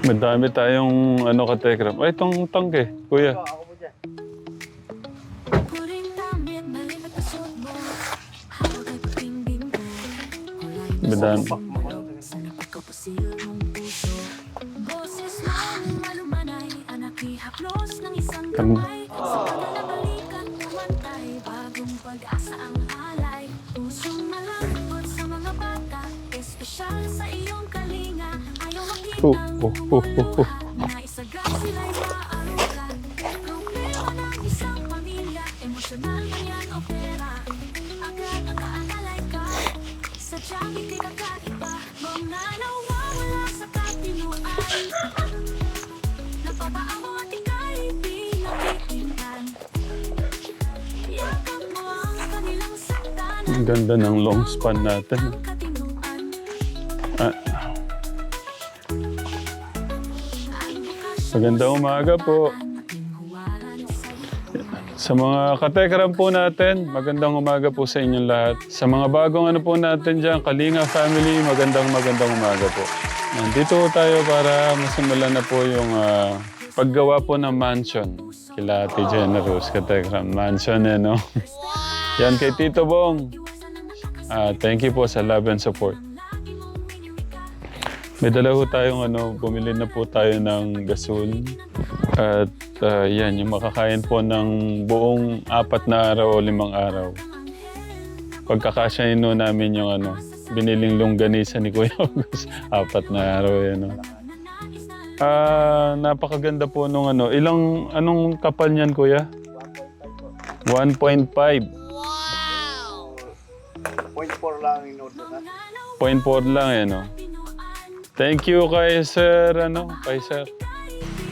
Madami tayong ano katekram. Ay, itong tangke, kuya. Madami. Kan oh, oh, oh, oh, oh. Ang ganda ng long span natin. Ah. Magandang umaga po. Sa mga katekram po natin, magandang umaga po sa inyong lahat. Sa mga bagong ano po natin dyan, Kalinga family, magandang umaga po. Nandito tayo para masimulan na po yung paggawa po ng mansion. Kila Ate Generous, katekram. Mansion no? Yan kay Tito Bong. Thank you po sa love and support. May dala po tayong bumili na po tayo ng gasol. At yan, yung makakain po ng buong 4 na araw o 5 araw. Pagkakasyahin no namin yung biniling longganisa ni Kuya August. 4 na araw yan. Napakaganda po nung anong kapal niyan, Kuya? 1.5. 0.4 lang in order na. 0.4 lang Thank you kay Sir, kay Sir.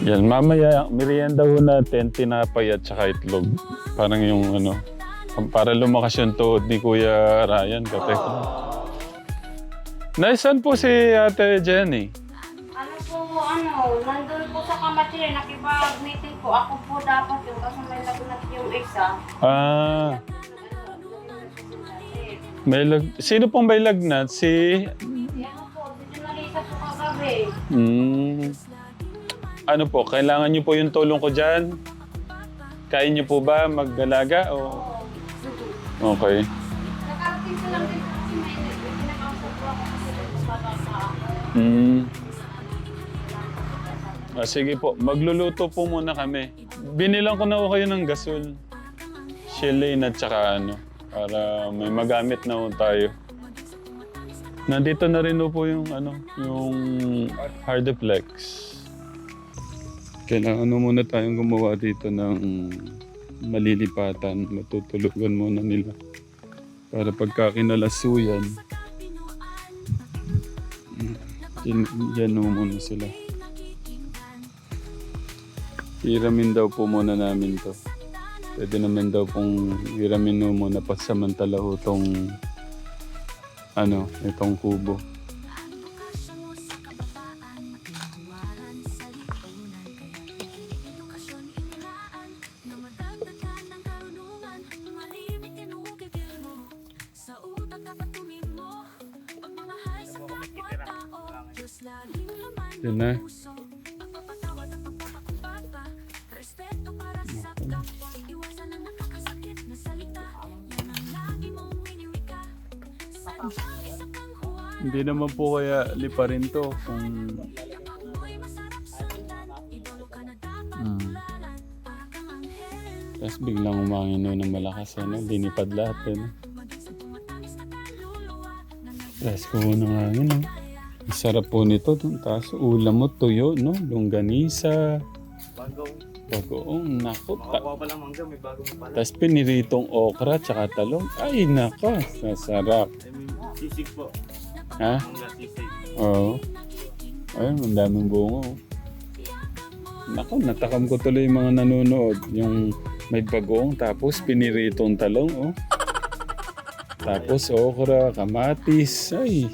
Yan, mamaya, merienda ho natin, tinapay at saka itlog. Parang yung para lumakas yung tuhod ni Kuya Ryan, kape ko. Naisan po si Ate Jenny? Nandun po sa Kamatire, nakipag-meeting po. Ako po dapat yung kasi may lagunat yung isa. Sino pong may lagnat? Si... Yan po, dito nalisa po kagabi. Ano po, kailangan niyo po yung tulong ko dyan? Kaya niyo po ba mag-alaga? O... Okay. Nakarating ko lang din kasi may pinakausap po ako kasi babasa ako. Sige po, magluluto po muna kami. Binilang ko na po kayo ng gasol. Shilane at saka para may magamit na po tayo. Nandito na rin po yung yung hardiplex. Kailangan muna tayong gumawa dito ng malilipatan. Matutulugan muna nila. Para pagka kinalasuyan, yan muna sila. Hiramin daw po muna namin to. Pwede naman daw pong hiramin muna pasamantala ho itong itong kubo. Yan na. Hindi naman po kaya liparin to kung... Tapos biglang umangin ng malakas, linipad lahat, Tapos po ng hangin, Ang sarap po nito, tapos ulam mo, tuyo, longganisa. Bagoong, nako. Makakuha pa lang mangga, may bagong pala. Tapos piniritong okra, tsaka talong. Ay, nako, masarap. Sisig po. Ha? Mangga sisig. Oo. Ayun, ang daming bungo. Nako, natakam ko tuloy yung mga nanonood. Yung may bagoong, tapos piniritong talong, Tapos okra, kamatis. Ay.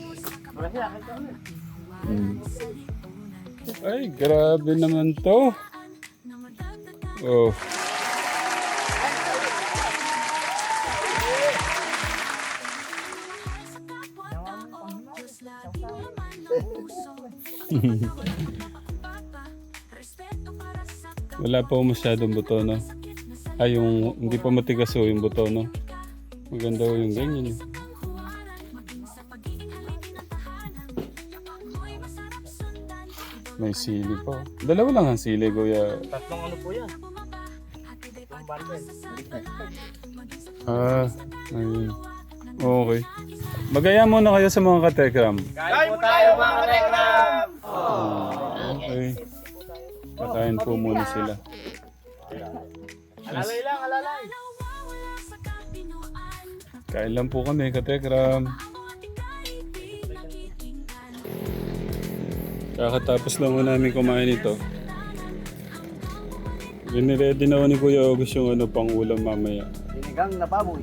Ay, grabe naman to. Oh. Wala pa masyadong buto, no? Ay, yung hindi pa matigas yung buto, no? Maganda yung ganyan. May sili pa. Dalawa lang ang sili, Kuya. Tatlong ano po yan? Tatlong bundle. Ayun. Okay. Magaya muna kayo sa mga katekram. Kain po tayo mga katekram! Okay. Kakain po muna sila. Alalay lang, alalay. Kain lang po kami, katekram. Kakatapos lang po namin kumain ito. Ready na ko ni Kuya August yung pang ulam mamaya. Sinigang na baboy.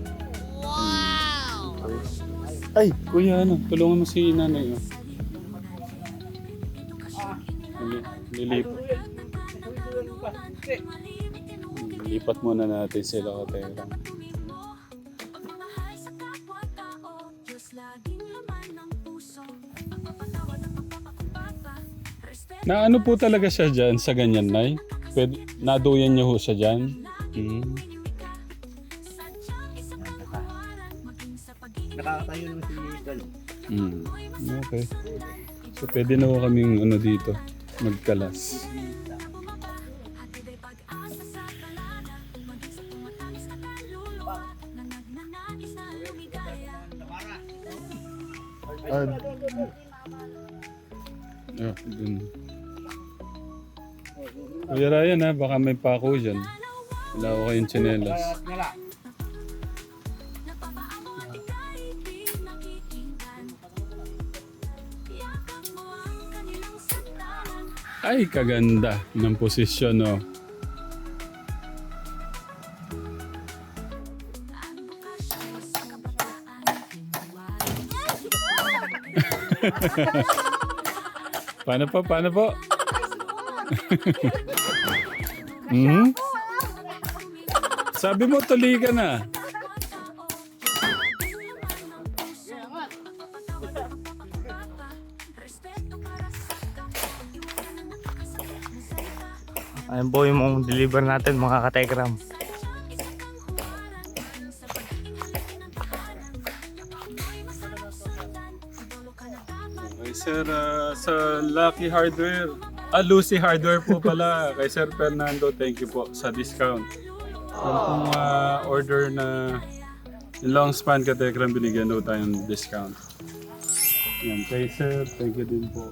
Ay, Kuya, tulungan mo si nanay. Lilipat. Lipat muna natin sila, katekram. Na ano po talaga siya dyan sa ganyan, Nay? Pwede, naduyan niyo ho siya dyan? Nakakatayo naman si Gal. Okay. So pwede na ho kaming dito, magkalas. Dun. Kuya Ryan baka may pako dyan. Wala ko kayong tsinelas. Ay, kaganda ng posisyon, no? Paano po? Paano po? Sabi mo, tuloy ka na. Ayun po yung deliver natin mga katekram. Okay, sir, sa Lucky Hardware. Lucy Hardware po pala. Kay Sir Fernando, thank you po sa discount. Kung order na yung long span katekram, binigyan daw tayong discount. Yan, kay Sir, thank you din po.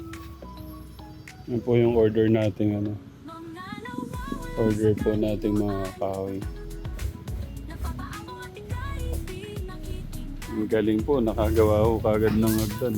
Yan po yung order natin, order po nating mga kahoy. Ang galing po, nakagawa ko kagad ng hagdan.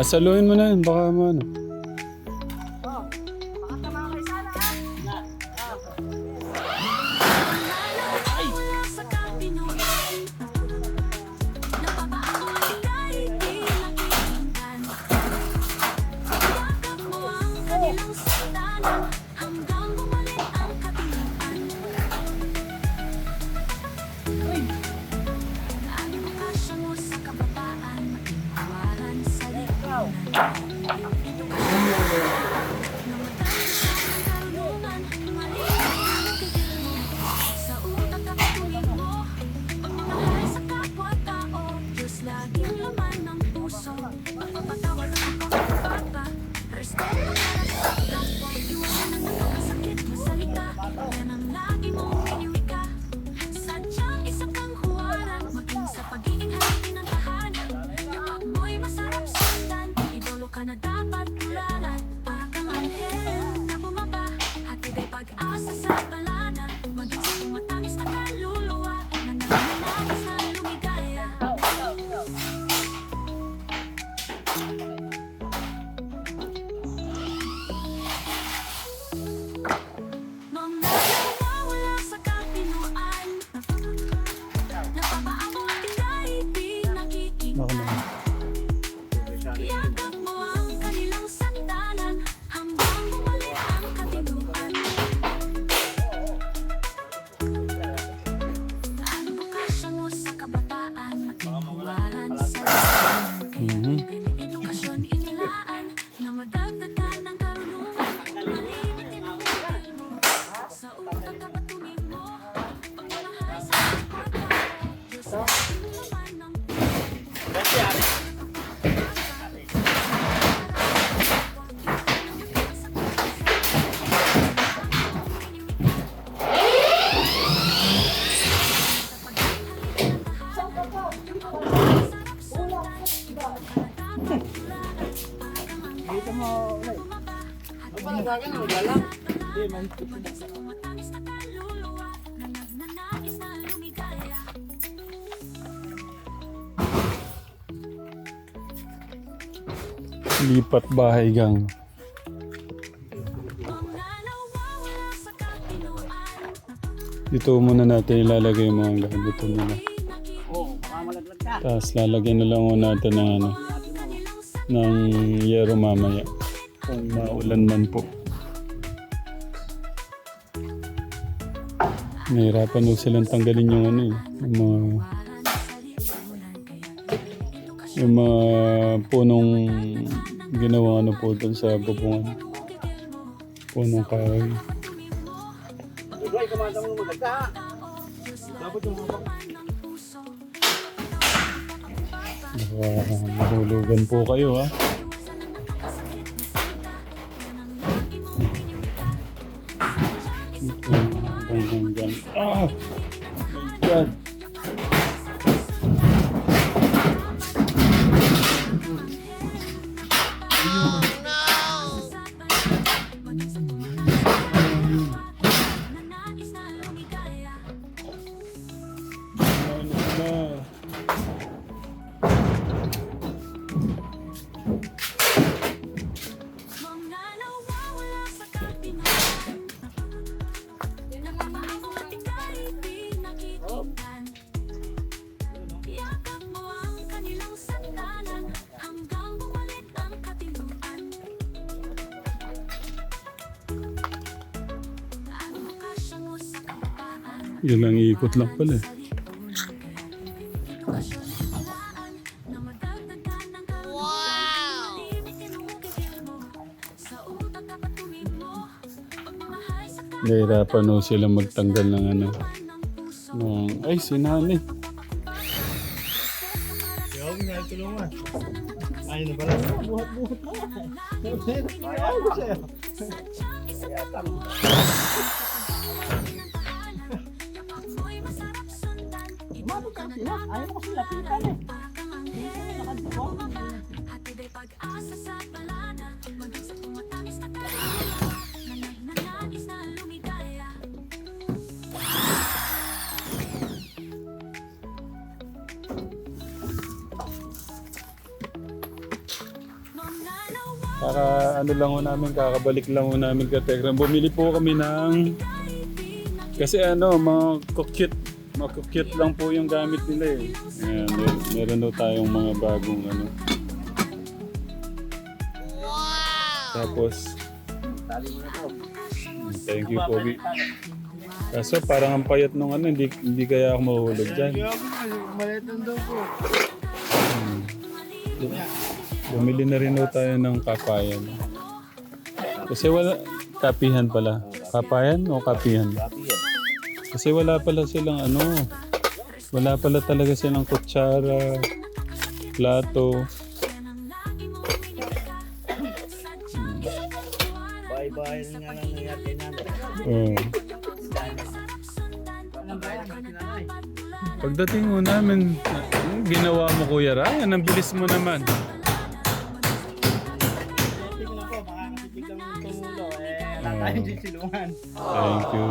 Saluhin mo na yun, baka Lipat bahay gang. Dito muna natin ilalagay yung mga gamit nila. Oo, baka malaglag ka. Tapos lalagyan na lang natin ng ano, ng yero mamaya. Kung maulan man po. Nahirapan daw silang tanggalin yung ano eh. Yung mga punong ginawa ano po doon sa bubungan. Punong kahoy. Uy, kumanda mo maganda. Dapat yung habang. Baka mahulugan po kayo ha. Hanggang. Ah! My God! Yun lang, iikot lang pala eh. Nahirapan o sila magtanggal ng ano. Ay, si nanay. Yo, ginagtulungan. Ayun na pala. Buhat-buhat na. Ayaw ko sa'yo. Umabot ka sila. Ayaw ko sila. Pitan eh. Para ano lang ho namin, kakabalik lang ho namin ka Tekram. Bumili po kami ng... Kasi ano, mga lang po yung gamit nila eh. Ayan, meron daw tayong mga bagong ano. Wow! Tapos... Tali mo na to. Thank you, Pogi. Kaso parang ang payat nung ano, hindi kaya ako mahulog dyan. Malitan daw po. Bumili na rin daw tayo ng kapayan. Kasi wala... Kapihan pala. Kapayan o kapihan? Kasi wala pala silang ano... Wala pala talaga silang kutsara, plato. Bye-bye na nga lang nangyari namin. Oo. Pagdating mo namin, ginawa mo Kuya Ryan, ang bilis mo naman. Tingnan po, baka kasi biglang tumulo wala tayong sisilungan. Thank you.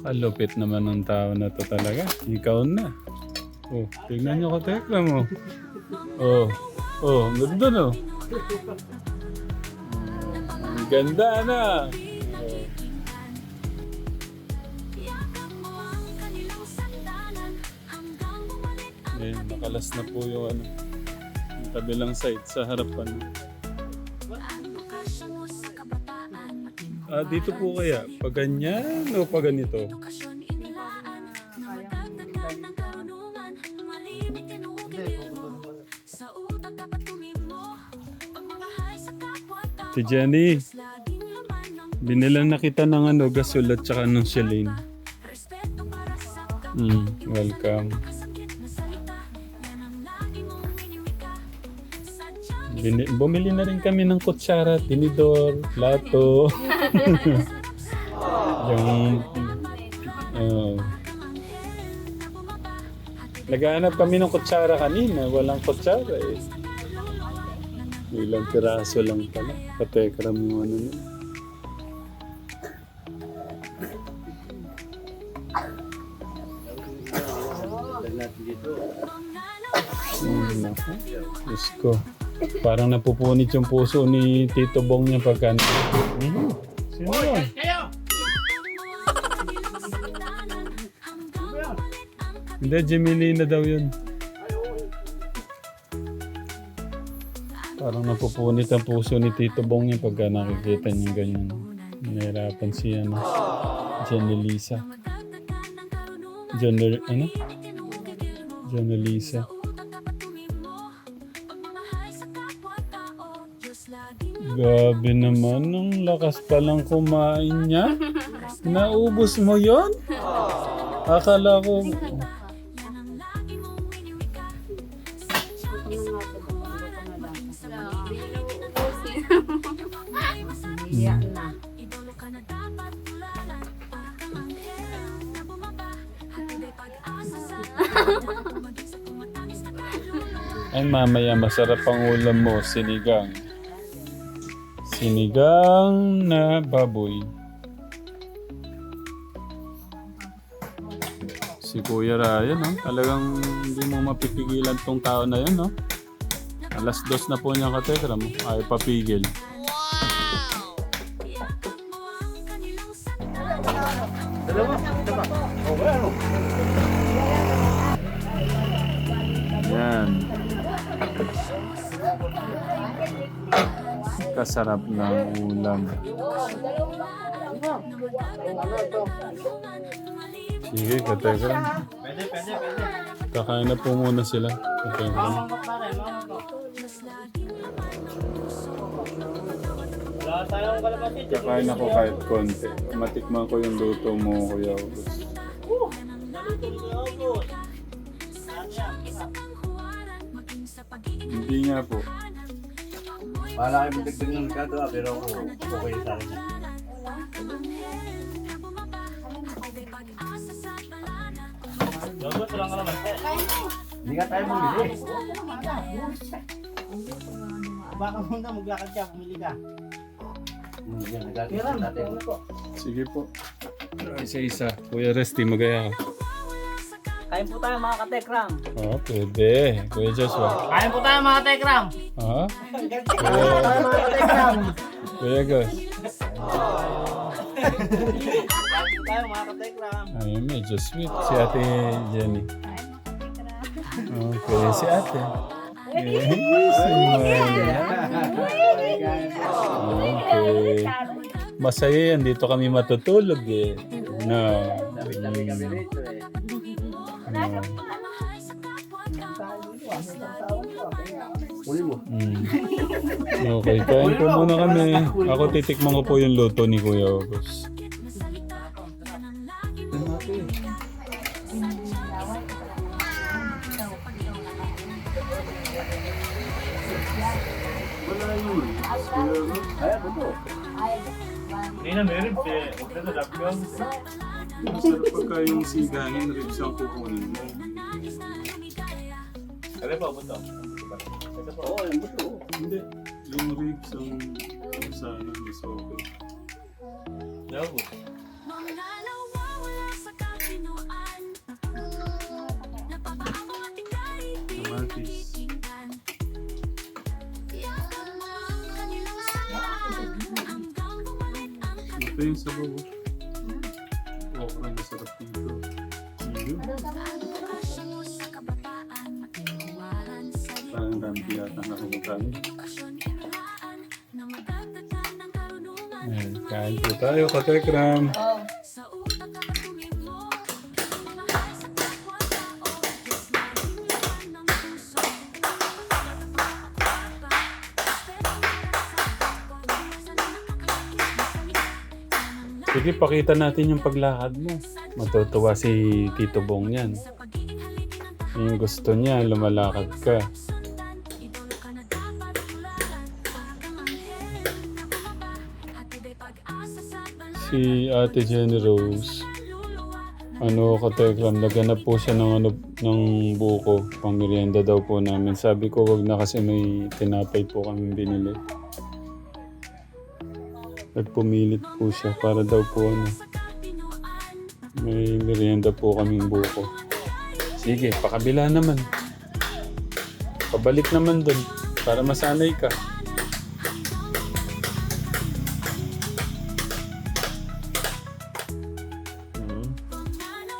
Kalupit naman ng tao na to talaga. Ikaw na. Oh, tignan nyo ko tekla mo. Oh, ang ganda no. Ang ganda na. Ayun, nakalas na po yung ano. Yung kabilang side sa harapan. Dito po kaya, pag ganyan o pag ganito? Si Jenny, binilan na kita ng ano, gasol at saka ng Shalane. Welcome. Bumili na rin kami ng kutsara, tinidor, plato. Yung naghahanap kami ng kutsara kanina, walang kutsara eh. Ilang piraso lang pala. Katekram yung ano na. Naku. Diyos ko. Parang napupunit yung puso ni Tito Bong niya pagka... Sino yun? Hindi, Jemelina daw yun. Parang napupunit ang puso ni Tito Bong niya pagka nakikita niya ganyan. Nahirapan si Janelisa. Janelisa. Gabi naman, ang lakas palang kumain niya. Naubos mo yon? Akala ko... Ay mamaya masarap ang ulam mo, sinigang. Sinigang na baboy. Si Kuya Ryan, no? Talagang hindi mo mapipigilan tong tao na yan, no? Alas 2 na po niya katekram, ay papigil. Yan. Kasarap ng ulam. Sige, katekram. Pwede. Kakain na po muna sila. Katekram. Wala tayong kalabasin. Kakain ako kahit konti. Matikman ko yung luto mo, Kuya August. Hindi nga po. Wala kayo magdagdag ng kado pero ako okay sa akin. Dogot lang naman. Hindi ka tayo bumili. Baka muna maglakad ka, bumili ka. Sige po. Isa-isa. Kuya Resty, magaya ka. Kain po tayo mga katekram. Oo, pwede. Kuya Joshua. Kain po tayo mga katekram. Ha? Mga katekram. Kuya Gus. Kain po tayo mga katekram. Ay, medyo sweet. Si Ate Jenny. Okay, si Ate. Yes, okay. Masaya yan. Dito kami matutulog eh. No. Okay, kain po muna kami. Ako titikman ko po yung luto ni Kuya August. Hindi na meron eh. Huwag na nalapyan. Masarap pagka yung sigahin, ribs ang kukunin mo. Kaya pa, buto. Oo, yung buto. Hindi. Yung ribs ang sana mas okay. Labo. Kamatis. Ito yung sabaw. Okra, masarap dito. Iyo. Parang dami yata nakakutang. Kain po tayo, katekram. Sige, pakita natin yung paglakad mo. Matutuwa si Tito Bong yan. Yung gusto niya, lumalakad ka. Si Ate Jenny Rose, katekram, naganap po siya ng buko. Pang merienda daw po namin. Sabi ko, wag na kasi may tinapay po kami binili. Nagpumilit po siya para daw po may merienda po kaming buko. Sige, pakabila naman. Pabalik naman dun para masanay ka.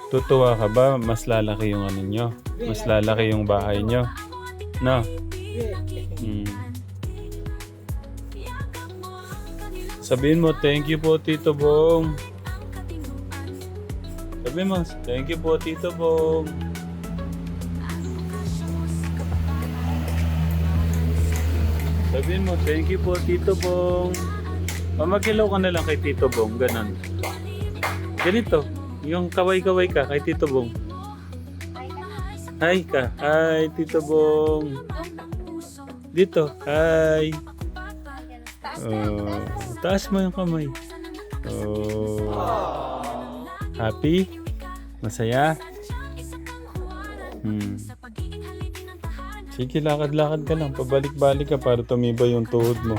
Tutuwa ka ba? Mas lalaki yung ano nyo? Mas lalaki yung bahay nyo? No? Sabihin mo, thank you po, Tito Bong. Sabihin mo, thank you po, Tito Bong. Sabihin mo, thank you po, Tito Bong. Mag-hello ka na lang kay Tito Bong, ganon. Ganito, yung kaway-kaway ka kay Tito Bong. Hi ka. Hi, Tito Bong. Dito, hi. Oh, taas mo yung kamay. Oh. Happy? Masaya? Sige, lakad-lakad ka lang. Pabalik-balik ka para tumibay yung tuhod mo.